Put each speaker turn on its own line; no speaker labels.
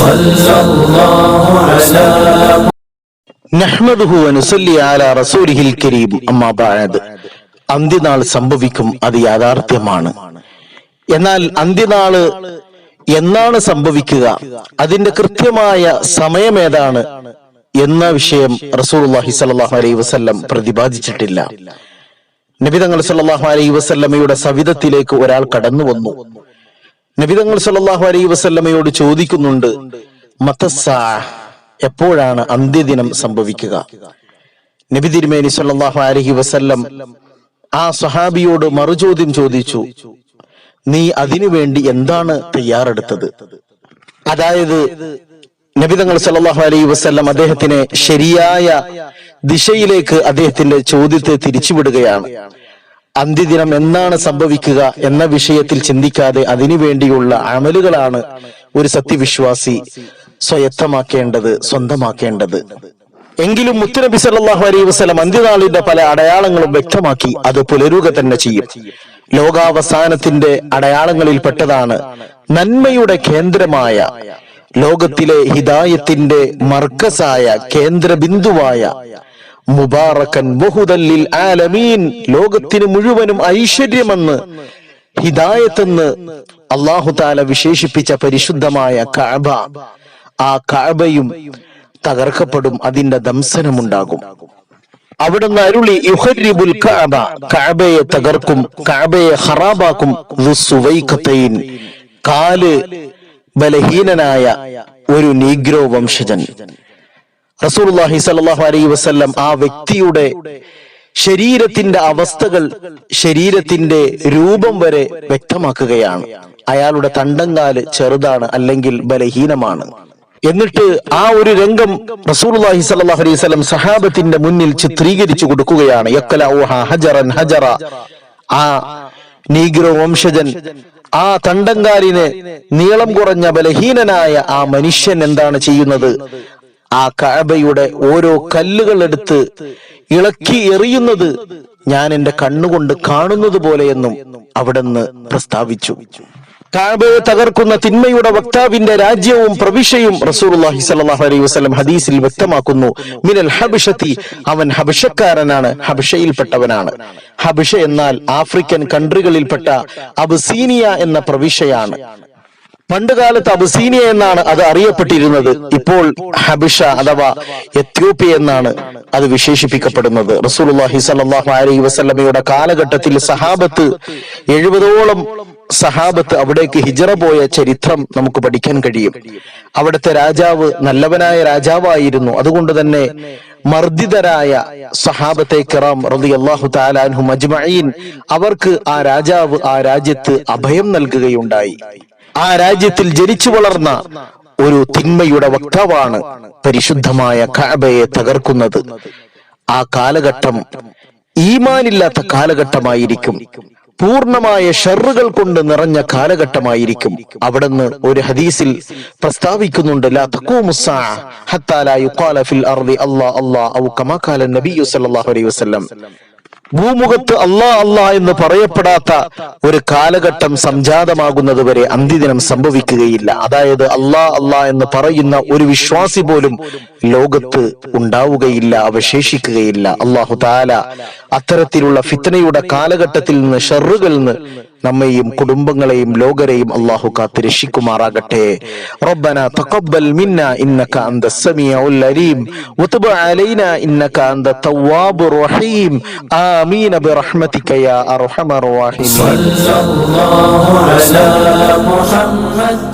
സല്ലല്ലാഹു അലാ
നഹ്മദുഹു വനുസല്ലി അലാ റസൂലിഹിൽ കരീം. അമ്മാ ബഅദ്. അന്ത്യനാൾ സംഭവിക്കും, അത് യാഥാർത്ഥ്യമാണ്. എന്നാൽ അന്ത്യനാള് എന്നാണ് സംഭവിക്കുക, അതിന്റെ കൃത്യമായ സമയമേതാണ് എന്ന വിഷയം റസൂലുള്ളാഹി സ്വല്ലല്ലാഹു അലൈഹി വസല്ലം പ്രതിപാദിച്ചിട്ടില്ല. നബി തങ്ങൾ സല്ലല്ലാഹു അലൈഹി വസല്ലമയുടെ സവിധത്തിലേക്ക് ഒരാൾ കടന്നു വന്നു. നബി തങ്ങൾ സല്ലല്ലാഹു അലൈഹി വസല്ലമയോട് ചോദിക്കുന്നുണ്ട്, മതസ്സാ, എപ്പോഴാണ് അന്ത്യദിനം സംഭവിക്കുക? നബി തിരുമേനി സല്ലല്ലാഹു അലൈഹി വസല്ലം ആ സ്വഹാബിയോട് മറുചോദ്യം ചോദിച്ചു, നീ അതിനുവേണ്ടി എന്താണ് തയ്യാറെടുത്തത്? അതായത് നബി തങ്ങൾ സല്ലല്ലാഹു അലൈഹി വസല്ലം അദ്ദേഹത്തിനെ ശരിയായ ദിശയിലേക്ക് അദ്ദേഹത്തിന്റെ ചോദ്യത്തെ തിരിച്ചുവിടുകയാണ്. അന്ത്യദിനം എന്നാണ് സംഭവിക്കുക എന്ന വിഷയത്തിൽ ചിന്തിക്കാതെ അതിനുവേണ്ടിയുള്ള അമലുകളാണ് ഒരു സത്യവിശ്വാസി സ്വയത്തമാക്കേണ്ടത്, സ്വന്തമാക്കേണ്ടത്. എങ്കിലും മുത്തുനബി സല്ലല്ലാഹു അലൈഹി വസല്ലം അന്ത്യനാളിന്റെ പല അടയാളങ്ങളും വ്യക്തമാക്കി അത് പുലരുക തന്നെ ചെയ്യും. ലോകാവസാനത്തിന്റെ അടയാളങ്ങളിൽ പെട്ടതാണ് നന്മയുടെ കേന്ദ്രമായ, ലോകത്തിലെ ഹിദായത്തിന്റെ മർക്കസായ, കേന്ദ്ര ബിന്ദുവായ, മുബാറകൻ വഹുദൻ ലിൽ ആലമീൻ, ലോകത്തിന് മുഴുവനും ഐശ്വര്യമെന്ന്, ഹിദായത്തെന്ന് അല്ലാഹു തആല വിശേഷിപ്പിച്ച പരിശുദ്ധമായ കഅബ. ആ കഅബയും തകർക്കപ്പെടും, അതിന്റെ ദംസനമുണ്ടാകും. അവിടുന്ന് അരുളി, യുഖരിബുൽ കഅബ, കഅബയെ തകർക്കും, കഅബയെ ഖറാബാക്കും. ദുസ്സുവൈഖതൈൻ, കാല് ബലഹീനനായ ഒരു നീഗ്രോ വംശജൻ. റസൂലുള്ളാഹി സ്വല്ലല്ലാഹു അലൈഹി വസല്ലം ആ വ്യക്തിയുടെ ശരീരത്തിന്റെ അവസ്ഥകൾ, ശരീരത്തിന്റെ രൂപം വരെ വ്യക്തമാക്കുകയാണ്. അയാളുടെ തണ്ടങ്കാല് ചെറുതാണ്, അല്ലെങ്കിൽ ബലഹീനമാണ്. എന്നിട്ട് ആ ഒരു രംഗം റസൂലുള്ളാഹി സ്വല്ലല്ലാഹു അലൈഹി വസല്ലം സഹാബത്തിന്റെ മുന്നിൽ ചിത്രീകരിച്ചു കൊടുക്കുകയാണ്. യഖലഉഹ ഹജറൻ ഹജറ, ആ നീഗ്രോ വംശജൻ, ആ തണ്ടങ്കാലിന് നീളം കുറഞ്ഞ ബലഹീനനായ ആ മനുഷ്യൻ എന്താണ് ചെയ്യുന്നത്? ആ കഅബയുടെ ഓരോ കല്ലുകൾ എടുത്ത് ഇളക്കി എറിയുന്നത് ഞാൻ എന്റെ കണ്ണുകൊണ്ട് കാണുന്നത് പോലെയെന്നും അവിടുന്ന് പ്രസ്താവിച്ചു. കഅബയെ തകർക്കുന്ന തിന്മയുടെ വക്താവിന്റെ രാജ്യവും പ്രവിശ്യയും റസൂലുള്ളാഹി സ്വല്ലല്ലാഹു അലൈഹി വസല്ലം ഹദീസിൽ വ്യക്തമാക്കുന്നു. മിനൽ ഹബശതി, അവൻ ഹബശക്കാരനാണ്, ഹബശയിൽപ്പെട്ടവനാണ്. ഹബശ എന്നാൽ ആഫ്രിക്കൻ കൺട്രികളിൽപ്പെട്ട അബസീനിയ എന്ന പ്രവിശ്യയാണ്. പണ്ടുകാലത്ത് അബസീനിയ എന്നാണ് അത് അറിയപ്പെട്ടിരുന്നത്. ഇപ്പോൾ ഹബിഷ അഥവാ എത്യോപ്യ എന്നാണ് അത് വിശേഷിപ്പിക്കപ്പെടുന്നത്. റസൂലുള്ളാഹി സ്വല്ലല്ലാഹു അലൈഹി വസല്ലമയുടെ കാലഘട്ടത്തിൽ സഹാബത്ത് 70ഓളം സഹാബത്ത് അവിടേക്ക് ഹിജറ പോയ ചരിത്രം നമുക്ക് പഠിക്കാൻ കഴിയും. അവിടുത്തെ രാജാവ് നല്ലവനായ രാജാവായിരുന്നു. അതുകൊണ്ട് തന്നെ മർദിതരായ സഹാബത്തെ കിറാം റളിയല്ലാഹു തആല അൻഹും അജ്മഈൻ, അവർക്ക് ആ രാജാവ് ആ രാജ്യത്ത് അഭയം നൽകുകയുണ്ടായി. ആ രാജ്യത്തിൽ ജനിച്ചു വളർന്ന ഒരു തിന്മയുടെ വക്താവാണ് പരിശുദ്ധമായ കഅബയെ തകർക്കുന്നത്. ആ കാലഘട്ടം ഈമാനില്ലാത്ത കാലഘട്ടമായിരിക്കും, പൂർണ്ണമായ ഷർറുകൾ കൊണ്ട് നിറഞ്ഞ കാലഘട്ടമായിരിക്കും. അവിടുന്ന് ഒരു ഹദീസിൽ പ്രസ്താവിക്കുന്നുണ്ട്, ലാ തഖൂമുസ്സാഅ ഹത്താ ലാ യുഖാല ഫിൽ അർളി അല്ലാഹ് അല്ലാഹ് ഔ കമാ ഖാല നബിയ്യു സല്ലല്ലാഹു അലൈഹി വസല്ലം. ഭൂമുഖത്ത് അല്ലാഹ് അല്ലാഹ് എന്ന് പറയപ്പെടാത്ത ഒരു കാലഘട്ടം സംജാതമാകുന്നത് വരെ അന്ത്യദിനം സംഭവിക്കുകയില്ല. അതായത് അല്ലാഹ് അല്ലാഹ് എന്ന് പറയുന്ന ഒരു വിശ്വാസി പോലും ലോകത്ത് ഉണ്ടാവുകയില്ല, അവശേഷിക്കുകയില്ല. അല്ലാഹു തആല അത്തരത്തിലുള്ള ഫിത്നയുടെ കാലഘട്ടത്തിൽ നിന്ന്, ഷർറുകളിൽ നിന്ന് നമ്മെയും കുടുംബങ്ങളെയും ലോകരെയും അല്ലാഹു കാത്ത് രക്ഷിക്കുമാറാകട്ടെ. റബ്ബനാ തഖബ്ബൽ മിന്നാ ഇന്നക അന്തസ് സമീഉൽ അലീം വതുബ് അലൈനാ ഇന്നക അന്തത് തവ്വാബുർ റഹീം. ആമീൻ ബിറഹ്മതിക യാ അർഹമർ റഹീമീൻ.
സല്ലല്ലാഹു അലാ മുഹമ്മദ്.